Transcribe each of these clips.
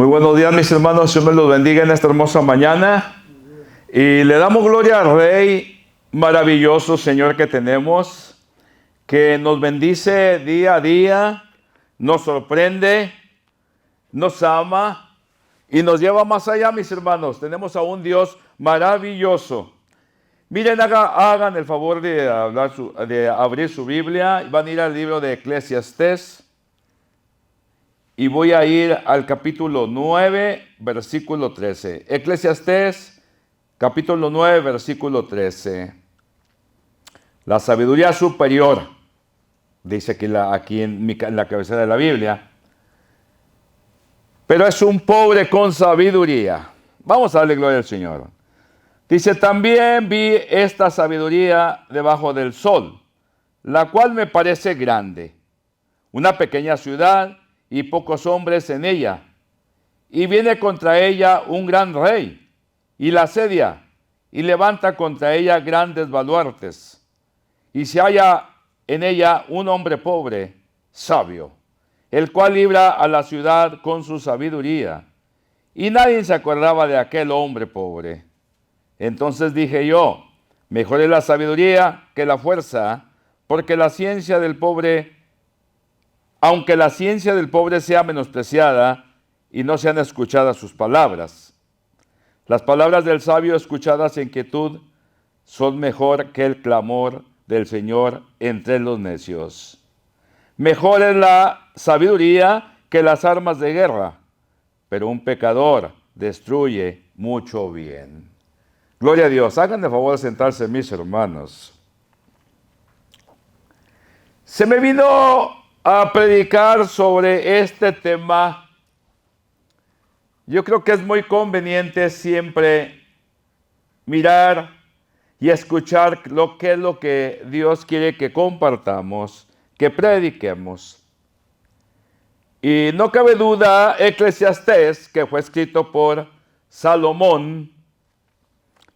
Muy buenos días, mis hermanos. Dios me los bendiga en esta hermosa mañana. Y le damos gloria al Rey maravilloso, Señor, que tenemos, que nos bendice día a día, nos sorprende, nos ama y nos lleva más allá, mis hermanos. Tenemos a un Dios maravilloso. Miren, hagan el favor de abrir su Biblia. Van a ir al libro de Eclesiastés. Y voy a ir al capítulo 9, versículo 13. Eclesiastés, capítulo 9, versículo 13. La sabiduría superior, dice aquí en la cabecera de la Biblia. Pero es un pobre con sabiduría. Vamos a darle gloria al Señor. Dice, también vi esta sabiduría debajo del sol, la cual me parece grande. Una pequeña ciudad y pocos hombres en ella. Y viene contra ella un gran rey, y la asedia, y levanta contra ella grandes baluartes. Y se halla en ella un hombre pobre, sabio, el cual libra a la ciudad con su sabiduría. Y nadie se acordaba de aquel hombre pobre. Entonces dije yo, mejor es la sabiduría que la fuerza, porque la ciencia del pobre, aunque la ciencia del pobre sea menospreciada y no sean escuchadas sus palabras. Las palabras del sabio escuchadas en quietud son mejor que el clamor del Señor entre los necios. Mejor es la sabiduría que las armas de guerra, pero un pecador destruye mucho bien. Gloria a Dios. Hagan el favor de sentarse, mis hermanos. Se me vino a predicar sobre este tema. Yo creo que es muy conveniente siempre mirar y escuchar qué es lo que Dios quiere que compartamos, que prediquemos. Y no cabe duda, Eclesiastés, que fue escrito por Salomón,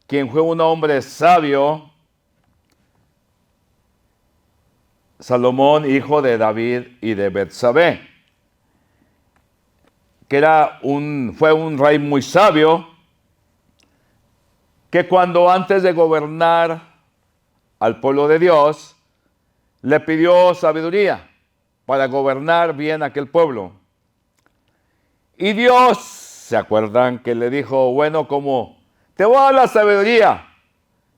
quien fue un hombre sabio, Salomón, hijo de David y de Betsabé, que fue un rey muy sabio, que cuando antes de gobernar al pueblo de Dios, le pidió sabiduría para gobernar bien aquel pueblo. Y Dios, ¿se acuerdan que le dijo, bueno, como te voy a dar la sabiduría,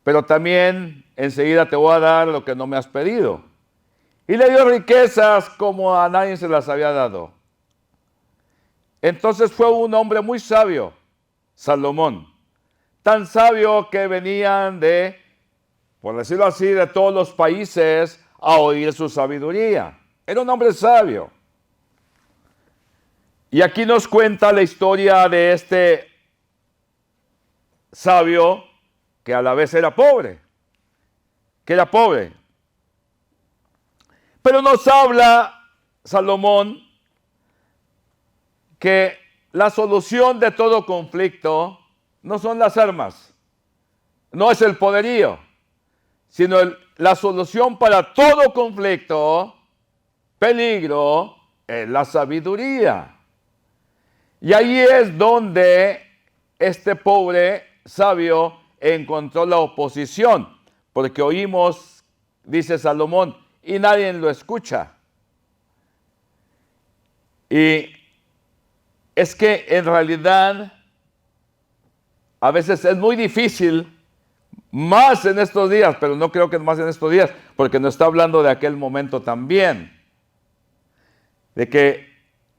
pero también enseguida te voy a dar lo que no me has pedido? Y le dio riquezas como a nadie se las había dado. Entonces fue un hombre muy sabio, Salomón. Tan sabio que venían por decirlo así, de todos los países a oír su sabiduría. Era un hombre sabio. Y aquí nos cuenta la historia de este sabio que a la vez era pobre. Pero nos habla Salomón que la solución de todo conflicto no son las armas, no es el poderío, sino la solución para todo conflicto, peligro, es la sabiduría. Y ahí es donde este pobre sabio encontró la oposición, porque oímos, dice Salomón, y nadie lo escucha. Y es que en realidad a veces es muy difícil, más en estos días, pero no creo que más en estos días, porque nos está hablando de aquel momento también, de que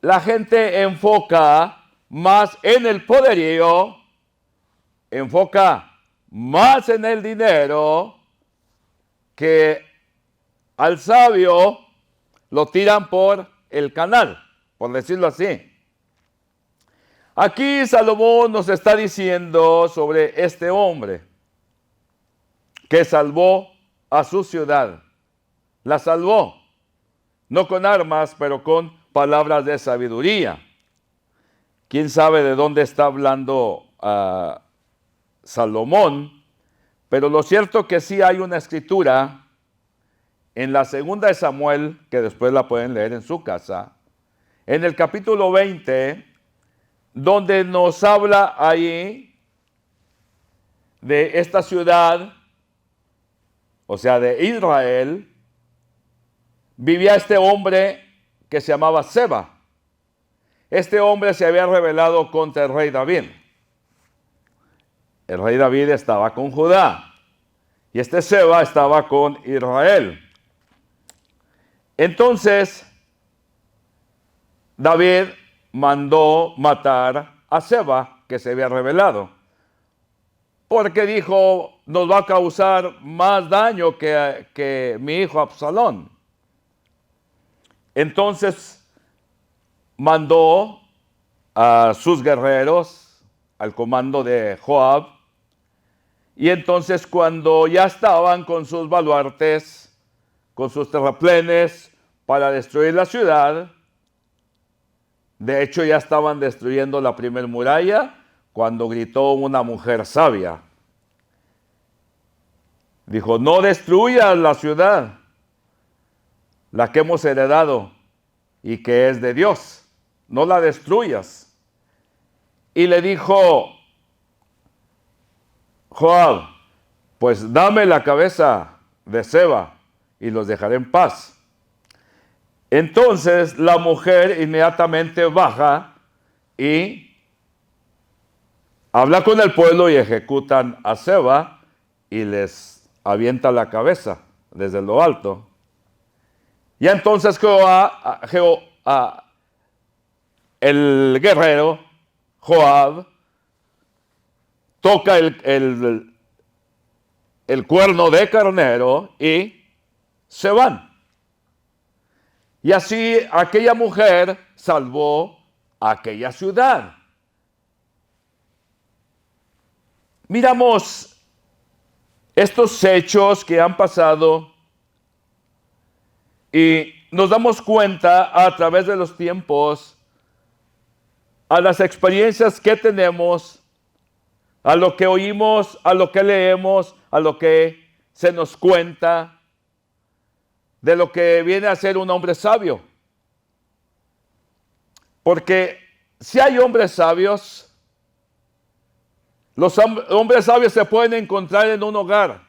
la gente enfoca más en el poderío, enfoca más en el dinero, que al sabio lo tiran por el canal, por decirlo así. Aquí Salomón nos está diciendo sobre este hombre que salvó a su ciudad. La salvó, no con armas, pero con palabras de sabiduría. ¿Quién sabe de dónde está hablando Salomón? Pero lo cierto que sí hay una escritura en la segunda de Samuel, que después la pueden leer en su casa, en el capítulo 20, donde nos habla ahí de esta ciudad, o sea, de Israel, vivía este hombre que se llamaba Seba. Este hombre se había rebelado contra el rey David. El rey David estaba con Judá y este Seba estaba con Israel. Entonces, David mandó matar a Seba, que se había rebelado, porque dijo, nos va a causar más daño que mi hijo Absalón. Entonces mandó a sus guerreros al comando de Joab, y entonces cuando ya estaban con sus baluartes, con sus terraplenes para destruir la ciudad, de hecho ya estaban destruyendo la primer muralla cuando gritó una mujer sabia. Dijo, no destruyas la ciudad, la que hemos heredado y que es de Dios, no la destruyas. Y le dijo Joab, pues dame la cabeza de Seba y los dejaré en paz. Entonces la mujer inmediatamente baja y habla con el pueblo y ejecutan a Seba y les avienta la cabeza desde lo alto. Y entonces el guerrero Joab toca el cuerno de carnero y se van. Y así aquella mujer salvó a aquella ciudad. Miramos estos hechos que han pasado y nos damos cuenta a través de los tiempos, a las experiencias que tenemos, a lo que oímos, a lo que leemos, a lo que se nos cuenta, de lo que viene a ser un hombre sabio. Porque si hay hombres sabios, los hombres sabios se pueden encontrar en un hogar.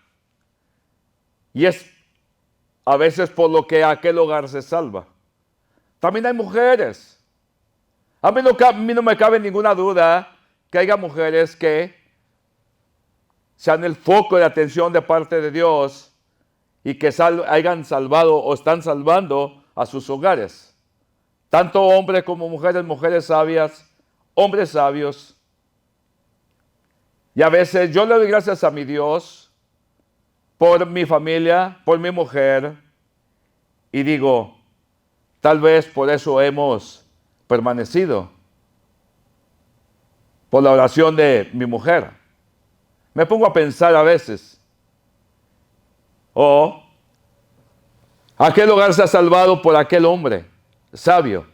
Y es a veces por lo que aquel hogar se salva. También hay mujeres. A mí no me cabe ninguna duda que haya mujeres que sean el foco de atención de parte de Dios y que hayan salvado o están salvando a sus hogares. Tanto hombres como mujeres, mujeres sabias, hombres sabios. Y a veces yo le doy gracias a mi Dios por mi familia, por mi mujer, y digo, tal vez por eso hemos permanecido, por la oración de mi mujer. Me pongo a pensar a veces, aquel hogar se ha salvado por aquel hombre sabio.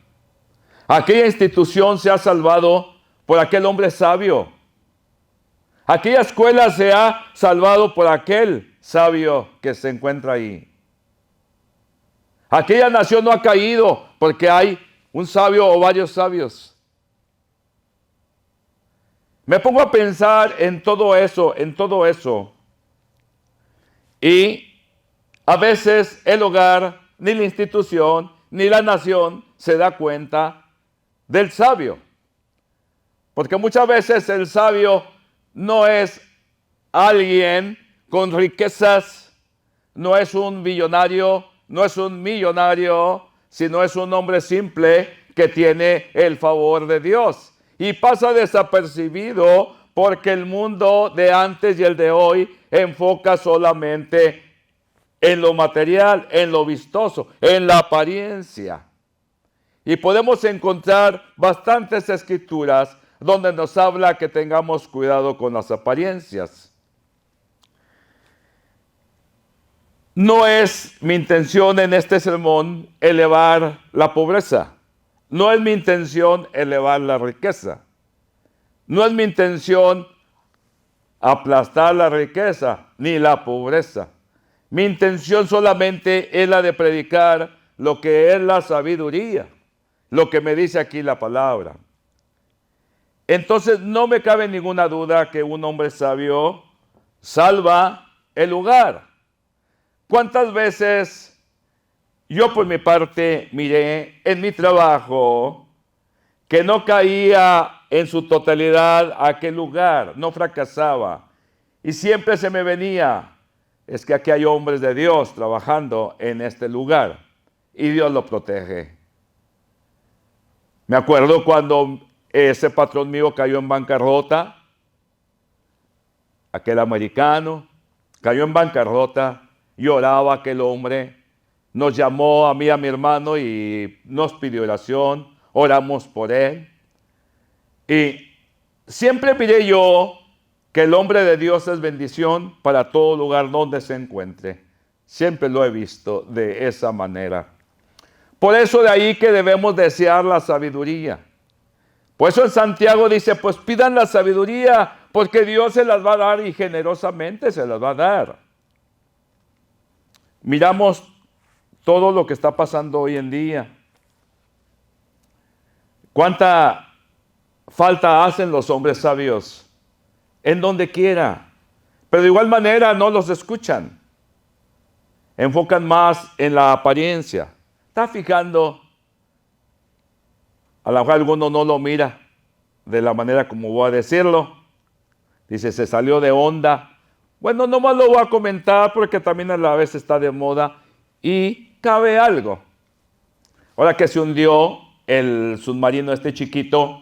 Aquella institución se ha salvado por aquel hombre sabio. Aquella escuela se ha salvado por aquel sabio que se encuentra ahí. Aquella nación no ha caído porque hay un sabio o varios sabios. Me pongo a pensar en todo eso, Y a veces el hogar, ni la institución, ni la nación se da cuenta del sabio. Porque muchas veces el sabio no es alguien con riquezas, no es un millonario, sino es un hombre simple que tiene el favor de Dios. Y pasa desapercibido porque el mundo de antes y el de hoy enfoca solamente en lo material, en lo vistoso, en la apariencia. Y podemos encontrar bastantes escrituras donde nos habla que tengamos cuidado con las apariencias. No es mi intención en este sermón elevar la pobreza. No es mi intención elevar la riqueza. No es mi intención aplastar la riqueza ni la pobreza. Mi intención solamente es la de predicar lo que es la sabiduría, lo que me dice aquí la palabra. Entonces no me cabe ninguna duda que un hombre sabio salva el lugar. ¿Cuántas veces yo por mi parte miré en mi trabajo que no caía en su totalidad a aquel lugar, no fracasaba? Y siempre se me venía, es que aquí hay hombres de Dios trabajando en este lugar y Dios lo protege. Me acuerdo cuando ese patrón mío cayó en bancarrota, aquel americano, cayó en bancarrota, lloraba aquel hombre, nos llamó a mí y a mi hermano y nos pidió oración, oramos por él. Y siempre miré yo que el hombre de Dios es bendición para todo lugar donde se encuentre. Siempre lo he visto de esa manera. Por eso de ahí que debemos desear la sabiduría. Por eso en Santiago dice, pues pidan la sabiduría, porque Dios se las va a dar y generosamente se las va a dar. Miramos todo lo que está pasando hoy en día. ¿Cuánta falta hacen los hombres sabios? En donde quiera. Pero de igual manera no los escuchan. Enfocan más en la apariencia. Está fijando, a lo mejor alguno no lo mira de la manera como voy a decirlo. Dice, se salió de onda. Bueno, nomás lo voy a comentar porque también a la vez está de moda y cabe algo. Ahora que se hundió el submarino este chiquito,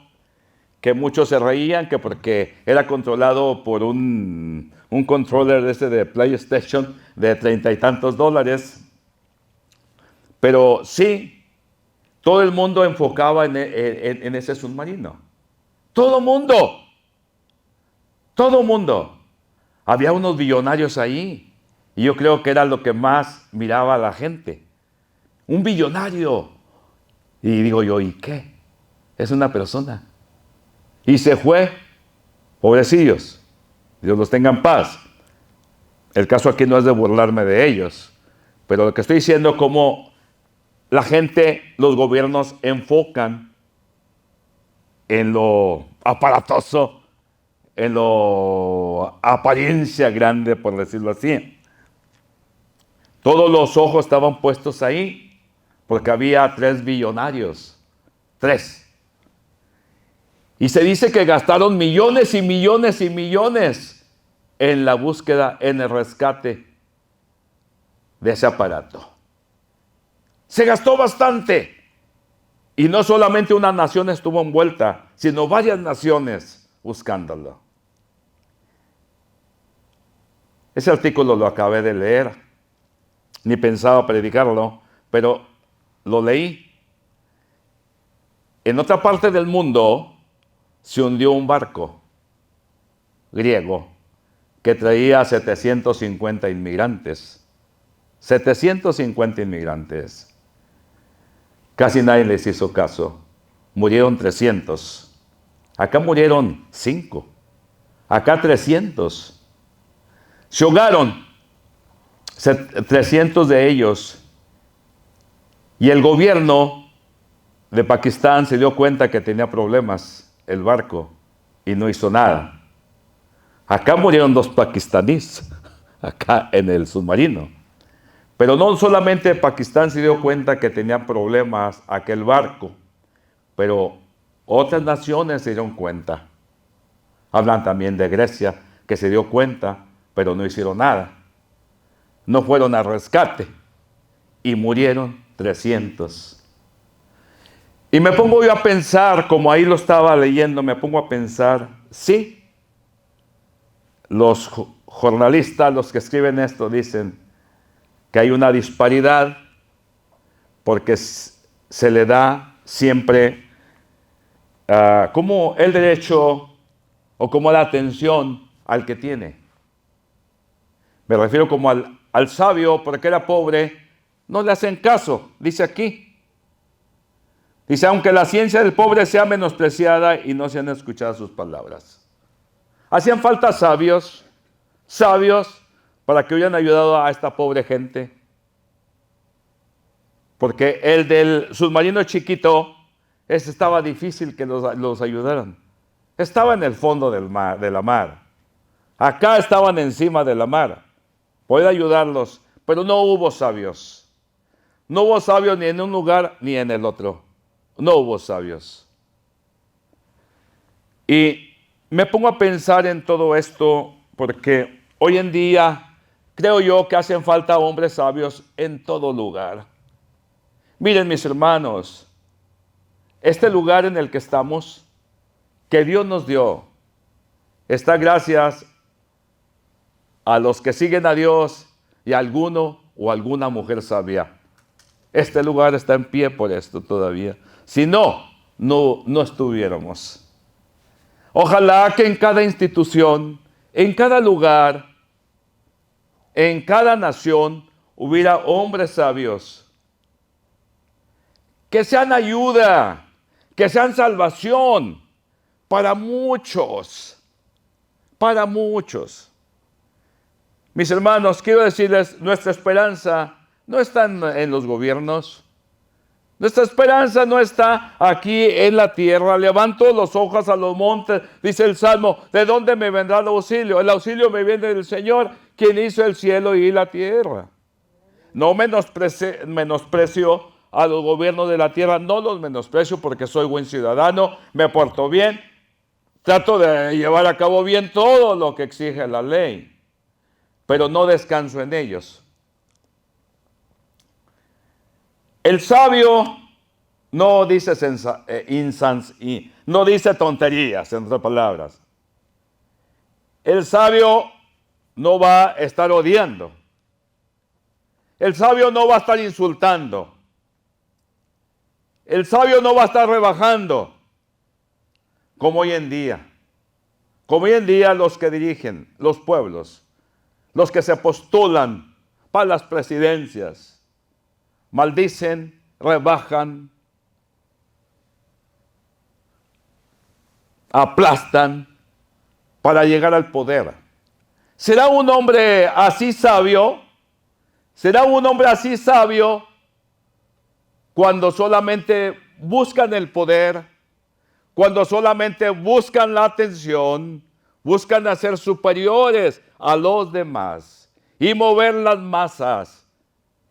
que muchos se reían que porque era controlado por un controller de PlayStation de $30 y tantos. Pero sí, todo el mundo enfocaba en ese submarino. Todo el mundo. Todo el mundo. Había unos billonarios ahí. Y yo creo que era lo que más miraba a la gente. Un billonario. Y digo yo, ¿y qué? Es una persona. Y se fue. Pobrecillos. Dios los tenga en paz. El caso aquí no es de burlarme de ellos. Pero lo que estoy diciendo es cómo la gente, los gobiernos enfocan en lo aparatoso, en lo apariencia grande, por decirlo así. Todos los ojos estaban puestos ahí, porque había 3 billonarios. 3. Y se dice que gastaron millones y millones y millones en la búsqueda, en el rescate de ese aparato. Se gastó bastante. Y no solamente una nación estuvo envuelta, sino varias naciones buscándolo. Ese artículo lo acabé de leer. Ni pensaba predicarlo, pero lo leí. En otra parte del mundo se hundió un barco griego que traía 750 inmigrantes. 750 inmigrantes. Casi nadie les hizo caso. Murieron 300. Acá murieron 5. Acá 300. Se ahogaron 300 de ellos. Y el gobierno de Pakistán se dio cuenta que tenía problemas el barco y no hizo nada. Acá murieron 2 pakistaníes, acá en el submarino. Pero no solamente Pakistán se dio cuenta que tenía problemas aquel barco, pero otras naciones se dieron cuenta. Hablan también de Grecia, que se dio cuenta, pero no hicieron nada. No fueron al rescate y murieron 300. Y me pongo yo a pensar, como ahí lo estaba leyendo, me pongo a pensar, sí, los jornalistas, los que escriben esto, dicen que hay una disparidad porque se le da siempre como el derecho o como la atención al que tiene. Me refiero como al sabio, porque era pobre, no le hacen caso, dice aquí. Dice, aunque la ciencia del pobre sea menospreciada y no sean escuchadas sus palabras. Hacían falta sabios para que hubieran ayudado a esta pobre gente. Porque el del submarino chiquito, ese estaba difícil que los ayudaran. Estaba en el fondo del mar, de la mar. Acá estaban encima de la mar. Puede ayudarlos, pero no hubo sabios. No hubo sabios ni en un lugar ni en el otro. No hubo sabios. Y me pongo a pensar en todo esto porque hoy en día creo yo que hacen falta hombres sabios en todo lugar. Miren, mis hermanos, este lugar en el que estamos, que Dios nos dio, está gracias a los que siguen a Dios y a alguno o alguna mujer sabia. Este lugar está en pie por esto todavía. Si no, no estuviéramos. Ojalá que en cada institución, en cada lugar, en cada nación, hubiera hombres sabios que sean ayuda, que sean salvación para muchos, para muchos. Mis hermanos, quiero decirles, nuestra esperanza no está en los gobiernos. Nuestra esperanza no está aquí en la tierra. Levanto los ojos a los montes, dice el Salmo, ¿de dónde me vendrá el auxilio? El auxilio me viene del Señor, quien hizo el cielo y la tierra. No menosprecio a los gobiernos de la tierra, no los menosprecio porque soy buen ciudadano, me porto bien, trato de llevar a cabo bien todo lo que exige la ley, pero no descanso en ellos. El sabio no dice no dice tonterías, en otras palabras. El sabio no va a estar odiando. El sabio no va a estar insultando. El sabio no va a estar rebajando, como hoy en día. Como hoy en día los que dirigen los pueblos, los que se postulan para las presidencias, maldicen, rebajan, aplastan para llegar al poder. ¿Será un hombre así sabio? ¿Será un hombre así sabio cuando solamente buscan el poder, cuando solamente buscan la atención, buscan ser superiores a los demás y mover las masas?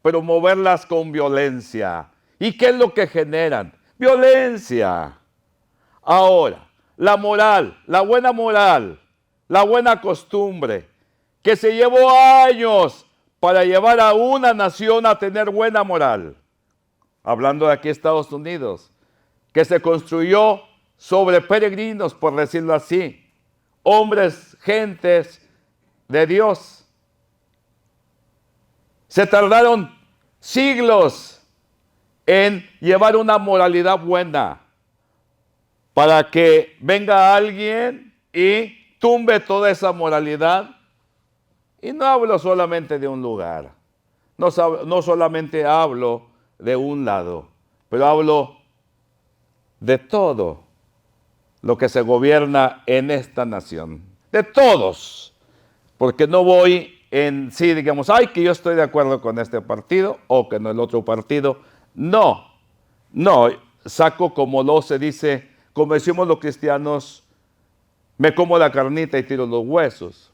Pero moverlas con violencia. ¿Y qué es lo que generan? Violencia. Ahora, la moral, la buena costumbre, que se llevó años para llevar a una nación a tener buena moral. Hablando de aquí Estados Unidos, que se construyó sobre peregrinos, por decirlo así, hombres, gentes de Dios. Se tardaron siglos en llevar una moralidad buena para que venga alguien y tumbe toda esa moralidad. Y no hablo solamente de un lugar, no solamente hablo de un lado, pero hablo de todo lo que se gobierna en esta nación, de todos, porque no voy en sí, digamos, ay, que yo estoy de acuerdo con este partido o con el otro partido. No, saco como se dice, como decimos los cristianos, me como la carnita y tiro los huesos.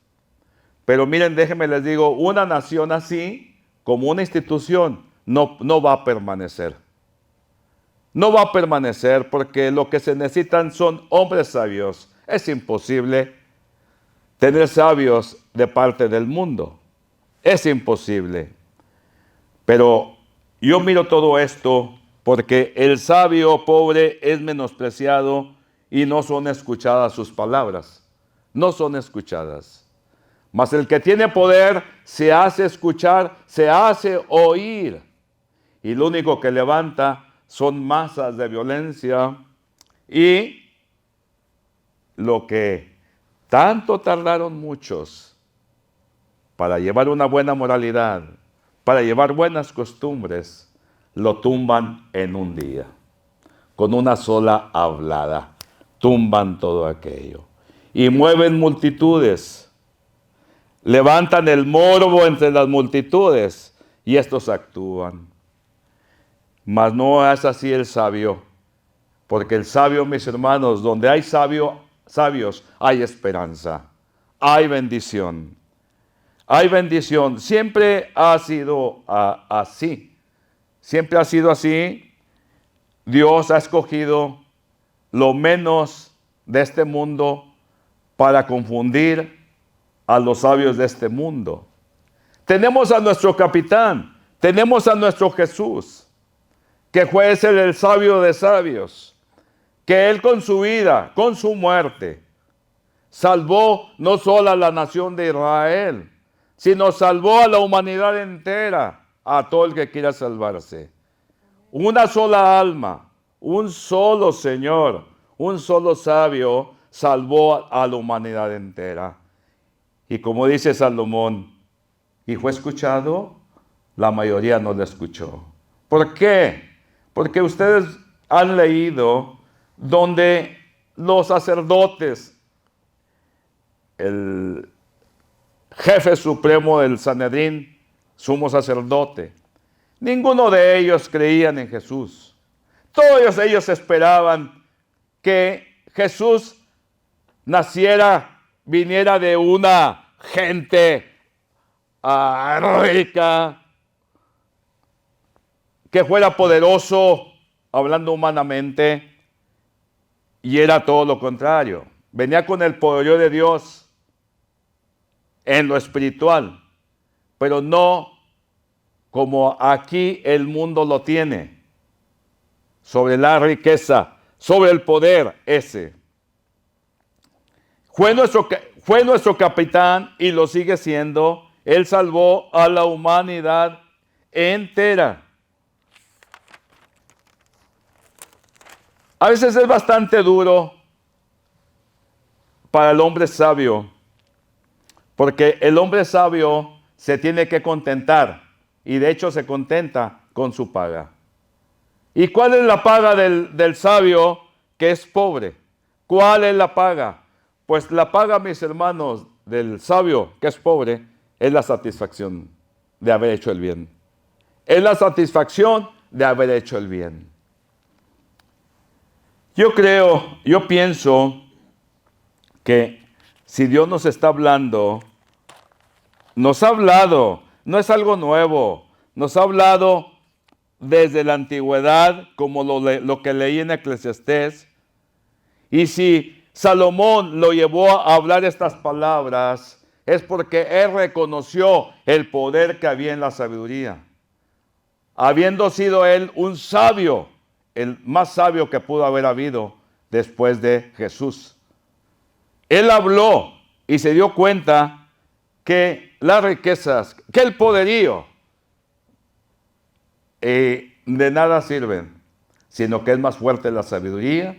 Pero miren, déjenme les digo, una nación así, como una institución, no va a permanecer. No va a permanecer porque lo que se necesitan son hombres sabios. Es imposible tener sabios de parte del mundo. Es imposible. Pero yo miro todo esto porque el sabio pobre es menospreciado y no son escuchadas sus palabras. No son escuchadas. Mas el que tiene poder se hace escuchar, se hace oír. Y lo único que levanta son masas de violencia y lo que tanto tardaron muchos para llevar una buena moralidad, para llevar buenas costumbres, lo tumban en un día. Con una sola hablada, tumban todo aquello. Y mueven multitudes, levantan el morbo entre las multitudes y estos actúan. Mas no es así el sabio, porque el sabio, mis hermanos, donde hay sabio, sabios hay esperanza, hay bendición. Hay bendición. Siempre ha sido así. Siempre ha sido así. Dios ha escogido lo menos de este mundo para confundir a los sabios de este mundo. Tenemos a nuestro capitán, tenemos a nuestro Jesús, que fue el sabio de sabios, que Él con su vida, con su muerte, salvó no solo a la nación de Israel, sino salvó a la humanidad entera, a todo el que quiera salvarse. Una sola alma, un solo Señor, un solo sabio salvó a la humanidad entera. Y como dice Salomón, ¿y fue escuchado? La mayoría no lo escuchó. ¿Por qué? Porque ustedes han leído donde los sacerdotes, el jefe supremo del Sanedrín, sumo sacerdote, ninguno de ellos creían en Jesús. Todos ellos esperaban que Jesús viniera de una gente rica, que fuera poderoso, hablando humanamente, y era todo lo contrario. Venía con el poder de Dios en lo espiritual, pero no como aquí el mundo lo tiene, sobre la riqueza, sobre el poder ese. Fue nuestro capitán y lo sigue siendo. Él salvó a la humanidad entera. A veces es bastante duro para el hombre sabio, porque el hombre sabio se tiene que contentar, y de hecho se contenta con su paga. ¿Y cuál es la paga del sabio que es pobre? ¿Cuál es la paga? Pues la paga, mis hermanos, del sabio que es pobre, es la satisfacción de haber hecho el bien. Es la satisfacción de haber hecho el bien. Yo pienso que si Dios nos está hablando, nos ha hablado, no es algo nuevo, nos ha hablado desde la antigüedad, como lo que leí en Eclesiastés. Y si Salomón lo llevó a hablar estas palabras, es porque él reconoció el poder que había en la sabiduría. Habiendo sido él un sabio, el más sabio que pudo haber habido después de Jesús. Él habló y se dio cuenta que las riquezas, que el poderío, de nada sirven, sino que es más fuerte la sabiduría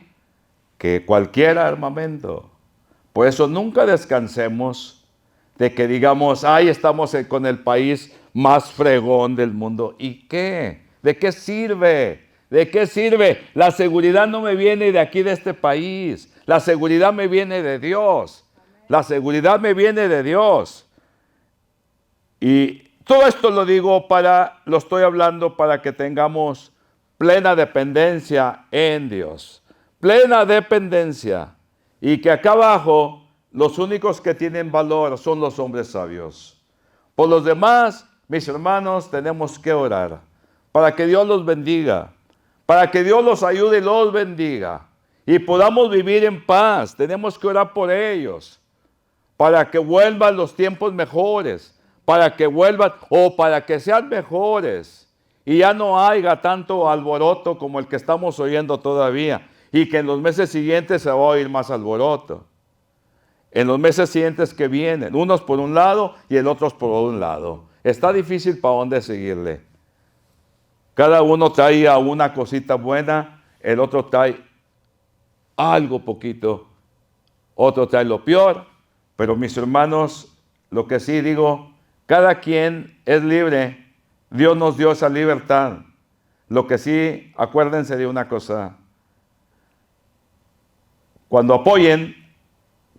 que cualquier armamento. Por eso nunca descansemos de que digamos, ay, estamos con el país más fregón del mundo. ¿Y qué? ¿De qué sirve? ¿De qué sirve? La seguridad no me viene de aquí, de este país. La seguridad me viene de Dios. La seguridad me viene de Dios. Y todo esto lo estoy hablando para que tengamos plena dependencia en Dios. Plena dependencia. Y que acá abajo, los únicos que tienen valor son los hombres sabios. Por los demás, mis hermanos, tenemos que orar para que Dios los bendiga, para que Dios los ayude y los bendiga, y podamos vivir en paz. Tenemos que orar por ellos, para que vuelvan los tiempos mejores, para que vuelvan, o para que sean mejores, y ya no haya tanto alboroto como el que estamos oyendo todavía, y que en los meses siguientes se va a oír más alboroto. En los meses siguientes que vienen, unos por un lado y el otro por un lado. Está difícil para dónde seguirle. Cada uno trae una cosita buena, el otro trae algo poquito, otro trae lo peor. Pero mis hermanos, lo que sí digo, cada quien es libre. Dios nos dio esa libertad. Lo que sí, acuérdense de una cosa. Cuando apoyen,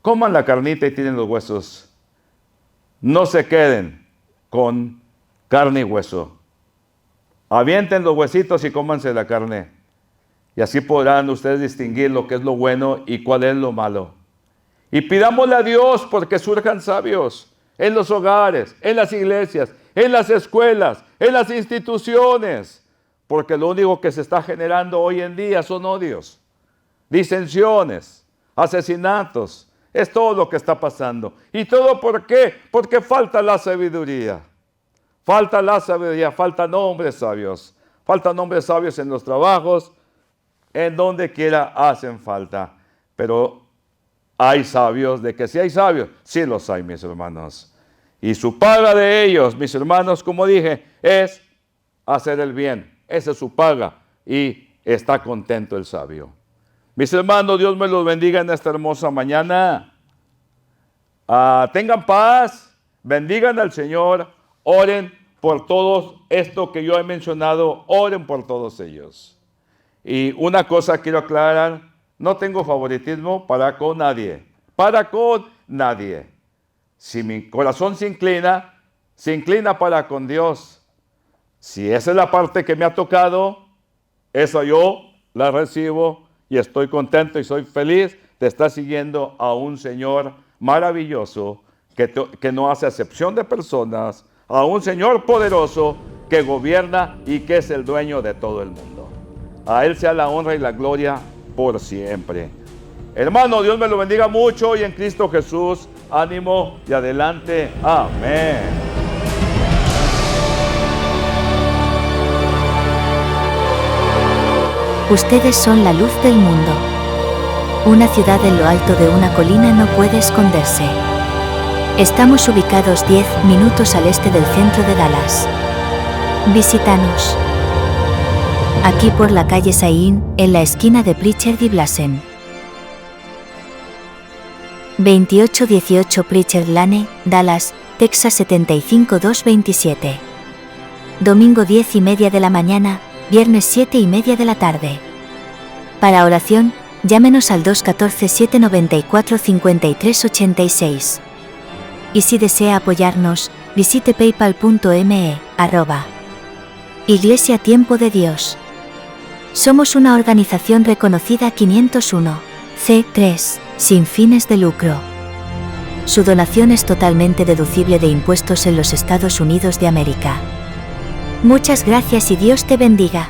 coman la carnita y tiren los huesos. No se queden con carne y hueso. Avienten los huesitos y cómanse la carne. Y así podrán ustedes distinguir lo que es lo bueno y cuál es lo malo. Y pidámosle a Dios porque surjan sabios en los hogares, en las iglesias, en las escuelas, en las instituciones. Porque lo único que se está generando hoy en día son odios, disensiones, asesinatos. Es todo lo que está pasando. ¿Y todo por qué? Porque falta la sabiduría. Falta la sabiduría, faltan hombres sabios. Faltan hombres sabios en los trabajos, en donde quiera hacen falta. Pero hay sabios, de que si hay sabios, sí los hay, mis hermanos. Y su paga de ellos, mis hermanos, como dije, es hacer el bien. Esa es su paga y está contento el sabio. Mis hermanos, Dios me los bendiga en esta hermosa mañana. Tengan paz, bendigan al Señor, oren por todo esto que yo he mencionado, oren por todos ellos. Y una cosa quiero aclarar, no tengo favoritismo para con nadie, Si mi corazón se inclina para con Dios. Si esa es la parte que me ha tocado, esa yo la recibo y estoy contento y soy feliz de estar siguiendo a un Señor maravilloso que no hace acepción de personas, a un Señor poderoso que gobierna y que es el dueño de todo el mundo. A Él sea la honra y la gloria por siempre. Hermano, Dios me lo bendiga mucho y en Cristo Jesús, ánimo y adelante. Amén. Ustedes son la luz del mundo. Una ciudad en lo alto de una colina no puede esconderse. Estamos ubicados 10 minutos al este del centro de Dallas. Visítanos aquí por la calle Sain, en la esquina de Pritchard y Blasen. 2818 Pritchard Lane, Dallas, Texas 75227. Domingo 10:30 de la mañana, viernes 7:30 de la tarde. Para oración, llámenos al 214-794-5386. Y si desea apoyarnos, visite paypal.me, Iglesia Tiempo de Dios. Somos una organización reconocida 501(c)(3), sin fines de lucro. Su donación es totalmente deducible de impuestos en los Estados Unidos de América. Muchas gracias y Dios te bendiga.